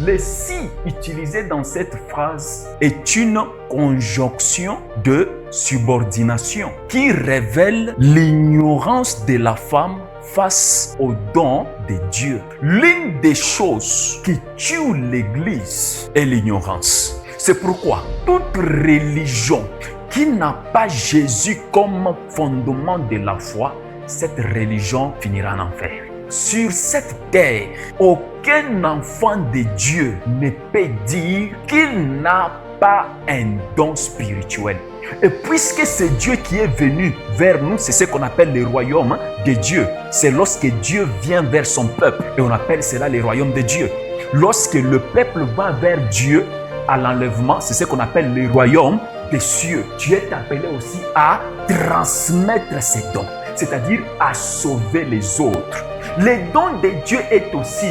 Le si utilisé dans cette phrase est une conjonction de subordination qui révèle l'ignorance de la femme face au don de Dieu. L'une des choses qui tue l'Église est l'ignorance. C'est pourquoi toute religion qui n'a pas Jésus comme fondement de la foi, cette religion finira en enfer. Sur cette terre, aucun enfant de Dieu ne peut dire qu'il n'a pas un don spirituel. Et puisque c'est Dieu qui est venu vers nous, c'est ce qu'on appelle le royaume de Dieu. C'est lorsque Dieu vient vers son peuple et on appelle cela le royaume de Dieu. Lorsque le peuple va vers Dieu à l'enlèvement, c'est ce qu'on appelle le royaume des cieux. Tu es appelé aussi à transmettre ces dons, c'est-à-dire à sauver les autres. Le don de Dieu est aussi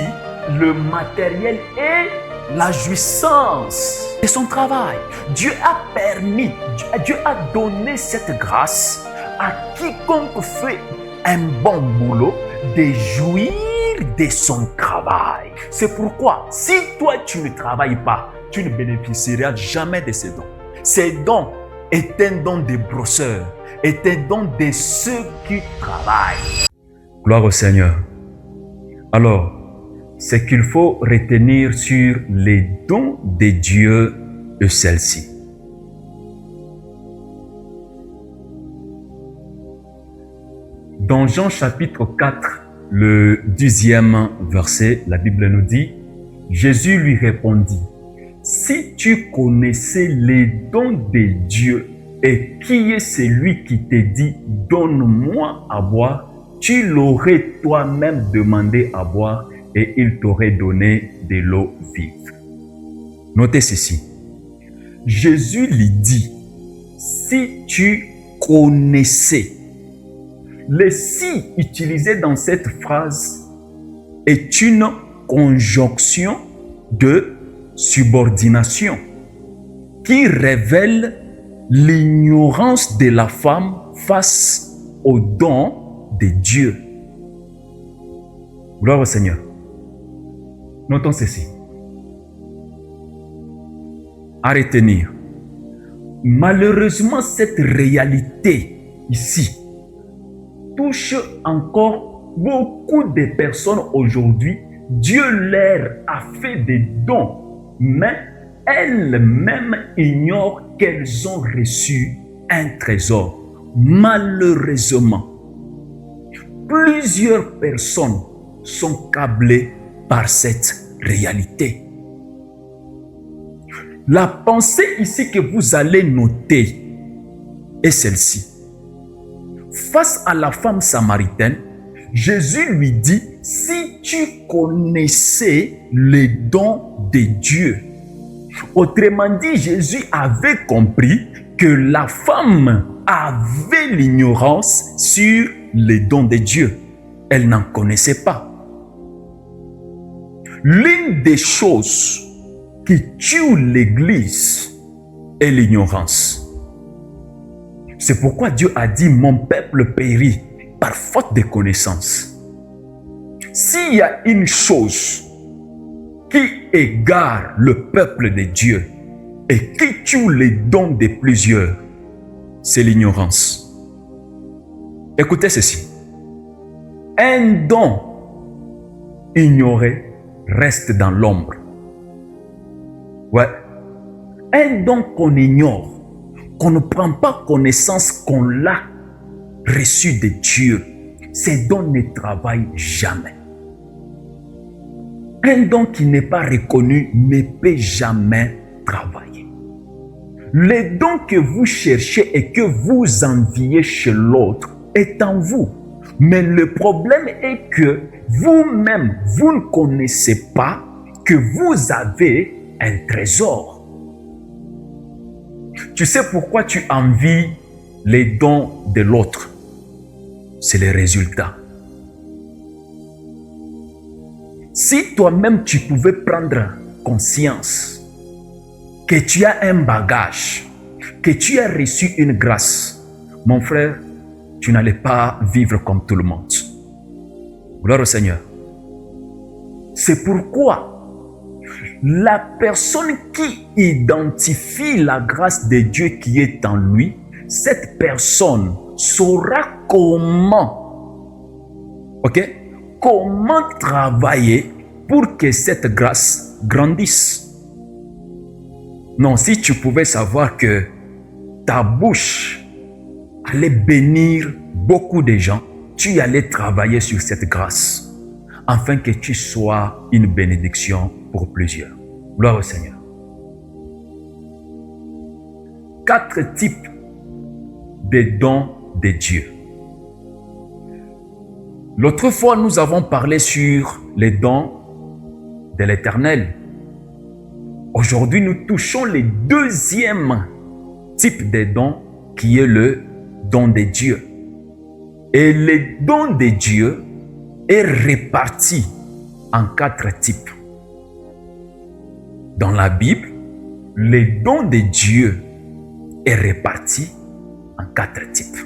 le matériel et la jouissance de son travail. Dieu a permis, Dieu a donné cette grâce à quiconque fait un bon boulot de jouir de son travail. C'est pourquoi, si toi tu ne travailles pas, tu ne bénéficieras jamais de ces dons. Ces dons est un don des brosseurs, est un don de ceux qui travaillent. Gloire au Seigneur. Alors, ce qu'il faut retenir sur les dons de Dieu est celle-ci. Dans Jean chapitre 4, le 10e verset, la Bible nous dit, Jésus lui répondit, « Si tu connaissais les dons de Dieu et qui est celui qui te dit, donne-moi à boire, tu l'aurais toi-même demandé à boire et il t'aurait donné de l'eau vive. » Notez ceci. Jésus lui dit, si tu connaissais. Le si utilisé dans cette phrase est une conjonction de subordination qui révèle l'ignorance de la femme face au don de Dieu. Gloire au Seigneur. Notons ceci. À retenir. Malheureusement, cette réalité ici touche encore beaucoup de personnes aujourd'hui. Dieu leur a fait des dons, mais elles-mêmes ignorent qu'elles ont reçu un trésor. Malheureusement, plusieurs personnes sont câblées par cette réalité. La pensée ici que vous allez noter est celle-ci. Face à la femme samaritaine, Jésus lui dit, si tu connaissais les dons de Dieu. Autrement dit, Jésus avait compris que la femme avait l'ignorance sur les dons de Dieu. Elle n'en connaissait pas. L'une des choses qui tue l'Église est l'ignorance. C'est pourquoi Dieu a dit, mon peuple périt par faute de connaissance. S'il y a une chose qui égare le peuple de Dieu et qui tue les dons de plusieurs, c'est l'ignorance. Écoutez ceci. Un don ignoré reste dans l'ombre. Ouais. Un don qu'on ignore, qu'on ne prend pas connaissance qu'on l'a reçu de Dieu, ces dons ne travaillent jamais. Un don qui n'est pas reconnu ne peut jamais travailler. Le don que vous cherchez et que vous enviez chez l'autre est en vous. Mais le problème est que vous-même, vous ne connaissez pas que vous avez un trésor. Tu sais pourquoi tu envies les dons de l'autre? C'est les résultats. Si toi-même tu pouvais prendre conscience que tu as un bagage, que tu as reçu une grâce, mon frère, tu n'allais pas vivre comme tout le monde. Gloire au Seigneur. C'est pourquoi La personne qui identifie la grâce de Dieu qui est en lui, cette personne saura comment travailler pour que cette grâce grandisse. Non, si tu pouvais savoir que ta bouche allait bénir beaucoup de gens, tu allais travailler sur cette grâce afin que tu sois une bénédiction pour plusieurs. Gloire au Seigneur. 4 types de dons de Dieu. L'autre fois, nous avons parlé sur les dons de l'Éternel. Aujourd'hui, nous touchons le 2e type de dons qui est le don de Dieu. Et le don de Dieu est réparti en 4 types. Dans la Bible, le don de Dieu est réparti en 4 types.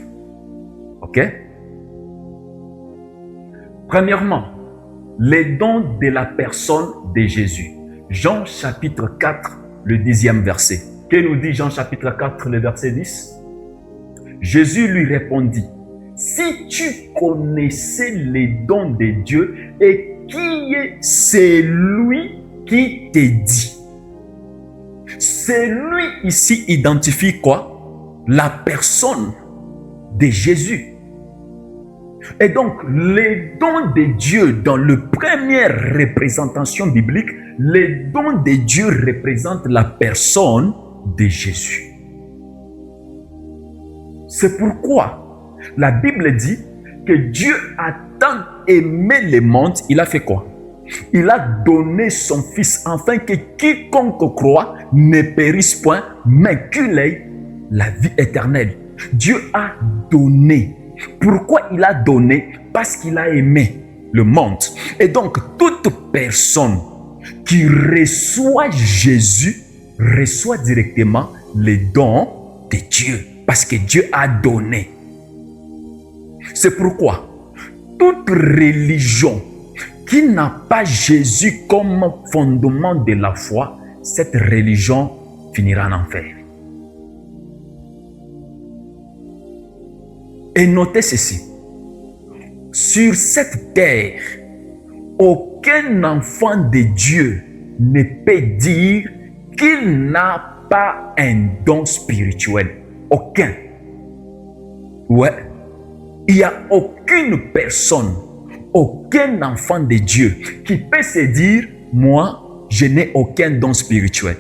Ok? Premièrement, les dons de la personne de Jésus. Jean chapitre 4, le 10e verset. Que nous dit Jean chapitre 4, le verset 10? Jésus lui répondit: si tu connaissais les dons de Dieu et qui est celui qui te dit. Celui ici identifie quoi? La personne de Jésus. Et donc, les dons de Dieu dans la première représentation biblique, les dons de Dieu représentent la personne de Jésus. C'est pourquoi la Bible dit que Dieu a tant aimé le monde, il a fait quoi? Il a donné son Fils afin que quiconque croit ne périsse point, mais qu'il ait la vie éternelle. Dieu a donné. Pourquoi il a donné? Parce qu'il a aimé le monde. Et donc, toute personne qui reçoit Jésus reçoit directement les dons de Dieu. Parce que Dieu a donné. C'est pourquoi toute religion qui n'a pas Jésus comme fondement de la foi, cette religion finira en enfer. Et notez ceci, sur cette terre, aucun enfant de Dieu ne peut dire qu'il n'a pas un don spirituel. Aucun. Ouais. Il n'y a aucune personne, aucun enfant de Dieu qui peut se dire, moi, je n'ai aucun don spirituel.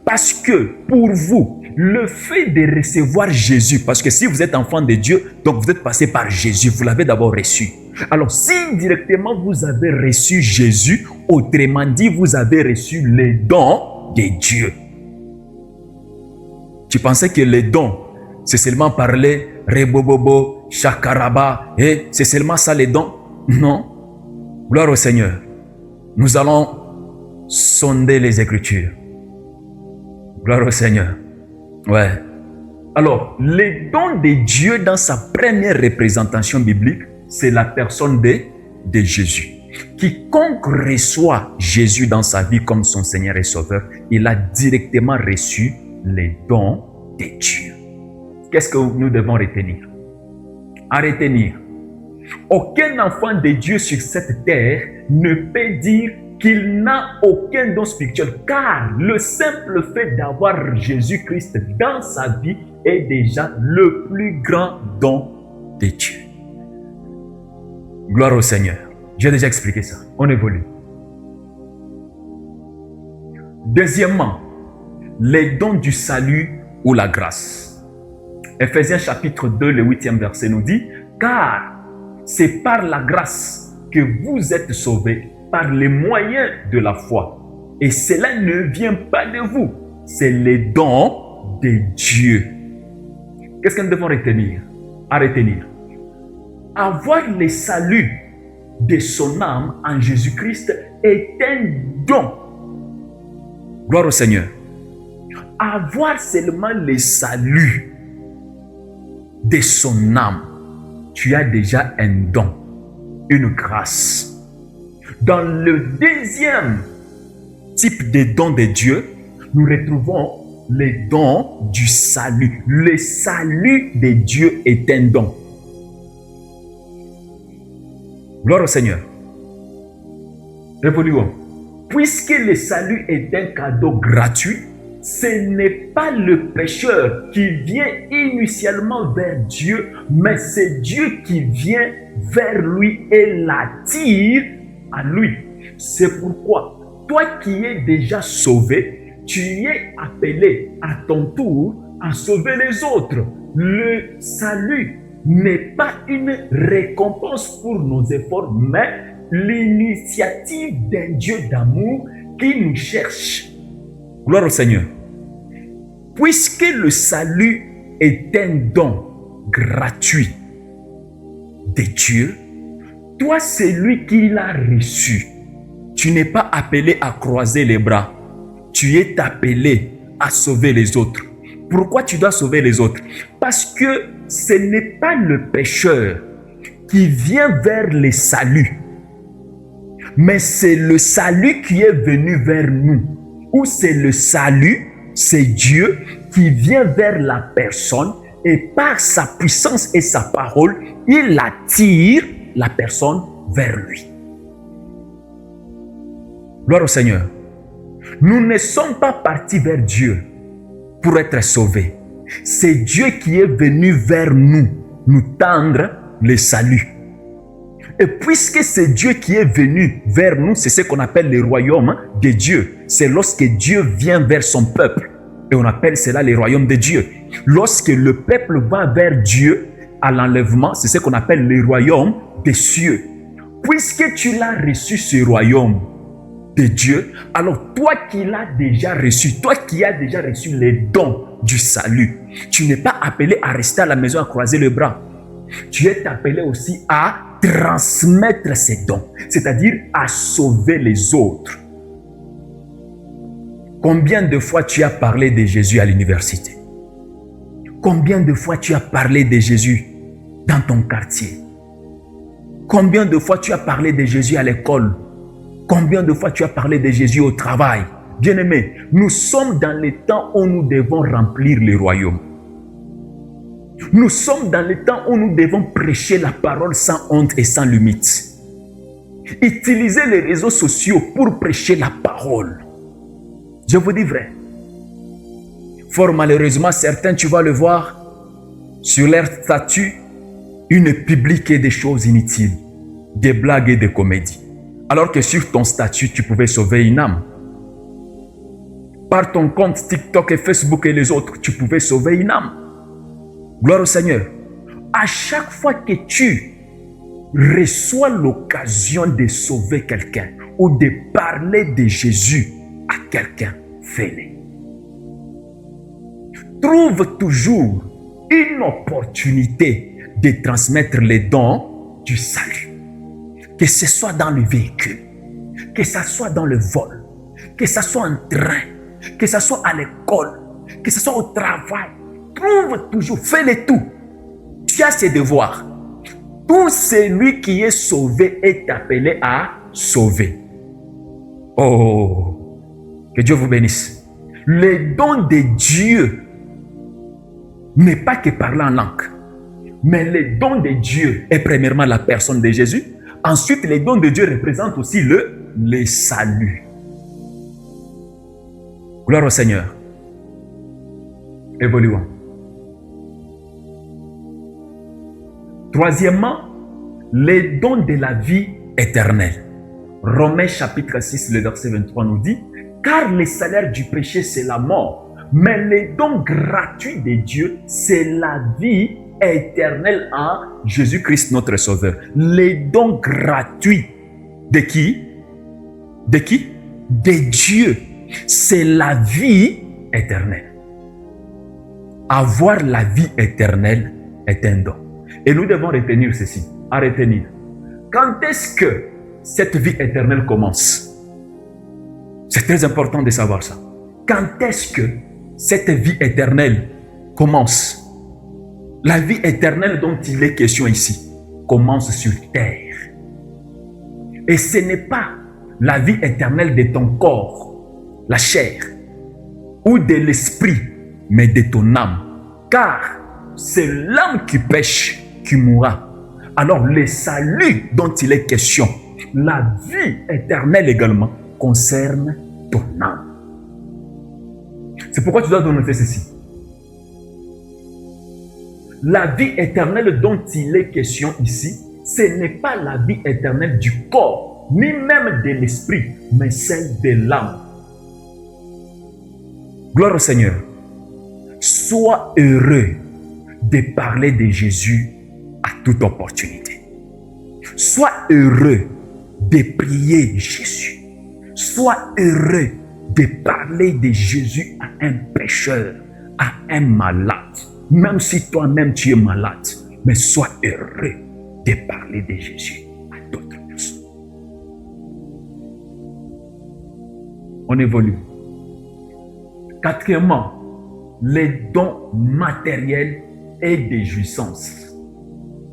Parce que pour vous, le fait de recevoir Jésus, parce que si vous êtes enfant de Dieu, donc vous êtes passé par Jésus, vous l'avez d'abord reçu. Alors si directement vous avez reçu Jésus, autrement dit, vous avez reçu les dons de Dieu. Tu pensais que les dons, c'est seulement parler, rebobobo, chakaraba, et c'est seulement ça les dons? Non. Gloire au Seigneur. Nous allons sonder les Écritures. Gloire au Seigneur. Ouais. Alors, les dons de Dieu dans sa première représentation biblique, c'est la personne de Jésus. Quiconque reçoit Jésus dans sa vie comme son Seigneur et Sauveur, il a directement reçu les dons de Dieu. Qu'est-ce que nous devons retenir? À retenir, aucun enfant de Dieu sur cette terre ne peut dire qu'il n'a aucun don spirituel, car le simple fait d'avoir Jésus-Christ dans sa vie est déjà le plus grand don de Dieu. Gloire au Seigneur. J'ai déjà expliqué ça. On évolue. Deuxièmement, les dons du salut ou la grâce. Ephésiens chapitre 2, le 8e verset nous dit, car c'est par la grâce que vous êtes sauvés par les moyens de la foi. Et cela ne vient pas de vous, c'est les dons de Dieu. Qu'est-ce que nous devons retenir? À retenir. Avoir le salut de son âme en Jésus-Christ est un don. Gloire au Seigneur. Avoir seulement le salut de son âme, tu as déjà un don, une grâce. Dans le deuxième types de dons de Dieu, nous retrouvons les dons du salut. Le salut de Dieu est un don. Gloire au Seigneur. Évoluons. Puisque le salut est un cadeau gratuit, ce n'est pas le pécheur qui vient initialement vers Dieu, mais c'est Dieu qui vient vers lui et l'attire à lui. C'est pourquoi, toi qui es déjà sauvé, tu es appelé à ton tour à sauver les autres. Le salut n'est pas une récompense pour nos efforts, mais l'initiative d'un Dieu d'amour qui nous cherche. Gloire au Seigneur. Puisque le salut est un don gratuit de Dieu, toi, celui qui l'a reçu, tu n'es pas appelé à croiser les bras. Tu es appelé à sauver les autres. Pourquoi tu dois sauver les autres? Parce que ce n'est pas le pécheur qui vient vers le salut, mais c'est le salut qui est venu vers nous. Ou c'est le salut, c'est Dieu qui vient vers la personne et par sa puissance et sa parole, il attire la personne vers lui. Gloire au Seigneur. Nous ne sommes pas partis vers Dieu pour être sauvés. C'est Dieu qui est venu vers nous, nous tendre le salut. Et puisque c'est Dieu qui est venu vers nous, c'est ce qu'on appelle le royaume de Dieu. C'est lorsque Dieu vient vers son peuple. Et on appelle cela le royaume de Dieu. Lorsque le peuple va vers Dieu à l'enlèvement, c'est ce qu'on appelle le royaume des cieux. Puisque tu l'as reçu, ce royaume de Dieu, alors toi qui l'as déjà reçu, toi qui as déjà reçu les dons du salut, tu n'es pas appelé à rester à la maison à croiser les bras. Tu es appelé aussi à transmettre ces dons, c'est-à-dire à sauver les autres. Combien de fois tu as parlé de Jésus à l'université? Combien de fois tu as parlé de Jésus dans ton quartier? Combien de fois tu as parlé de Jésus à l'école? Combien de fois tu as parlé de Jésus au travail? Bien-aimés, nous sommes dans les temps où nous devons remplir le royaume. Nous sommes dans le temps où nous devons prêcher la parole sans honte et sans limite. Utilisez les réseaux sociaux pour prêcher la parole. Je vous dis vrai. Fort malheureusement, certains, tu vas le voir, sur leur statut, ils ne publient que des choses inutiles, des blagues et des comédies. Alors que sur ton statut, tu pouvais sauver une âme. Par ton compte TikTok et Facebook et les autres, tu pouvais sauver une âme. Gloire au Seigneur. À chaque fois que tu reçois l'occasion de sauver quelqu'un ou de parler de Jésus à quelqu'un, fais-le. Trouve toujours une opportunité de transmettre les dons du salut. Que ce soit dans le véhicule, que ce soit dans le vol, que ce soit en train, que ce soit à l'école, que ce soit au travail. Trouve toujours, fais-le tout. Tu as ses devoirs. Tout celui qui est sauvé est appelé à sauver. Oh, que Dieu vous bénisse. Le don de Dieu n'est pas que parler en langue, mais le don de Dieu est premièrement la personne de Jésus. Ensuite, les dons de Dieu représentent aussi le salut. Gloire au Seigneur. Évoluons. Troisièmement, les dons de la vie éternelle. Romains chapitre 6, le verset 23 nous dit « Car le salaire du péché, c'est la mort, mais les dons gratuits de Dieu, c'est la vie éternelle en Jésus-Christ notre Sauveur. » Les dons gratuits de qui? De qui? De Dieu. C'est la vie éternelle. Avoir la vie éternelle est un don. Et nous devons retenir ceci, à retenir. Quand est-ce que cette vie éternelle commence? C'est très important de savoir ça. Quand est-ce que cette vie éternelle commence? La vie éternelle dont il est question ici commence sur terre. Et ce n'est pas la vie éternelle de ton corps la chair ou de l'esprit, mais de ton âme. Car c'est l'âme qui pêche qui mourra. Alors le salut dont il est question, la vie éternelle également, concerne ton âme. C'est pourquoi tu dois noter ceci. La vie éternelle dont il est question ici, ce n'est pas la vie éternelle du corps, ni même de l'esprit, mais celle de l'âme. Gloire au Seigneur. Sois heureux de parler de Jésus à toute opportunité. Sois heureux de prier Jésus. Sois heureux de parler de Jésus à un pécheur, à un malade. Même si toi-même tu es malade, mais sois heureux de parler de Jésus à d'autres personnes. On évolue. Quatrièmement, les dons matériels et des jouissances.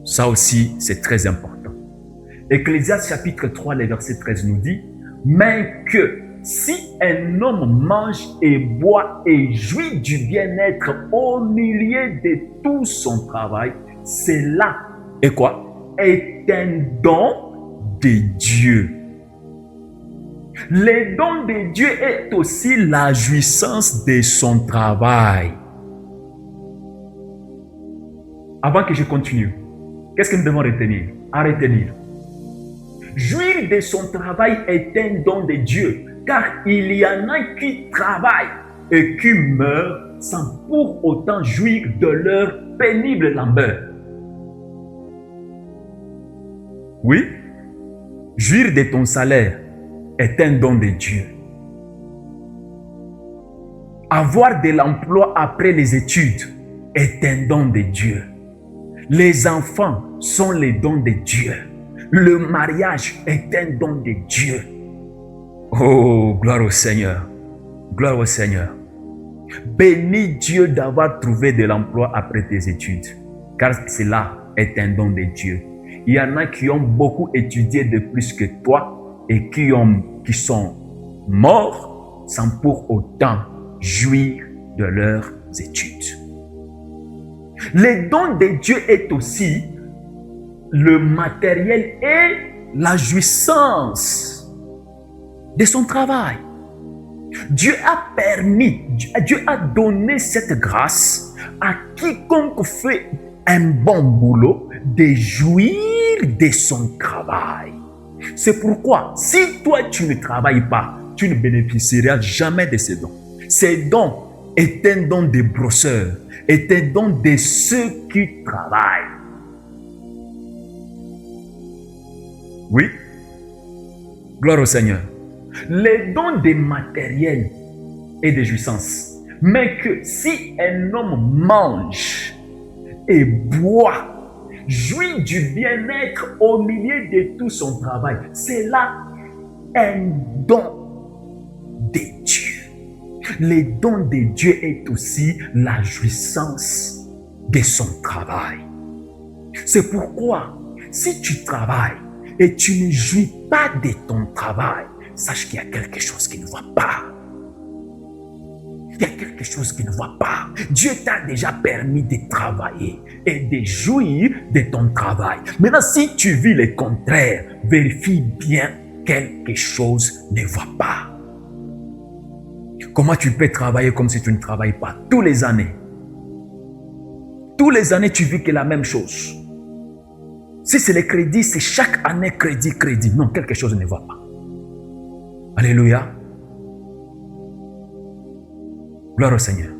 Ça aussi, c'est très important. Ecclésiaste chapitre 3, le verset 13 nous dit, mais que si un homme mange et boit et jouit du bien-être au milieu de tout son travail, cela est quoi? Est un don de Dieu. Le don de Dieu est aussi la jouissance de son travail. Avant que je continue, qu'est-ce que nous devons retenir? À retenir. Jouir de son travail est un don de Dieu, car il y en a qui travaillent et qui meurent sans pour autant jouir de leur pénible labeur. Oui, jouir de ton salaire est un don de Dieu. Avoir de l'emploi après les études est un don de Dieu. Les enfants sont les dons de Dieu. Le mariage est un don de Dieu. Oh, gloire au Seigneur. Gloire au Seigneur. Bénis Dieu d'avoir trouvé de l'emploi après tes études, car cela est un don de Dieu. Il y en a qui ont beaucoup étudié de plus que toi et qui sont morts sans pour autant jouir de leurs études. Le don de Dieu est aussi le matériel et la jouissance de son travail. Dieu a donné cette grâce à quiconque fait un bon boulot de jouir de son travail. C'est pourquoi, si toi tu ne travailles pas, tu ne bénéficieras jamais de ces dons. Ces dons est un don des brosseurs, est un don de ceux qui travaillent. Oui, gloire au Seigneur. Les dons des matériels et des jouissances. Mais que si un homme mange et boit, jouit du bien-être au milieu de tout son travail, c'est là un don de Dieu. Le don de Dieu est aussi la jouissance de son travail. C'est pourquoi, si tu travailles et tu ne jouis pas de ton travail, sache qu'il y a quelque chose qui ne va pas. Il y a quelque chose qui ne va pas. Dieu t'a déjà permis de travailler et de jouir de ton travail. Maintenant, si tu vis le contraire, vérifie bien quelque chose ne va pas. Comment tu peux travailler comme si tu ne travailles pas tous les années? Tous les années, tu vis que la même chose. Si c'est le crédit, c'est chaque année crédit. Non, quelque chose ne va pas. Alléluia. Gloire au Seigneur.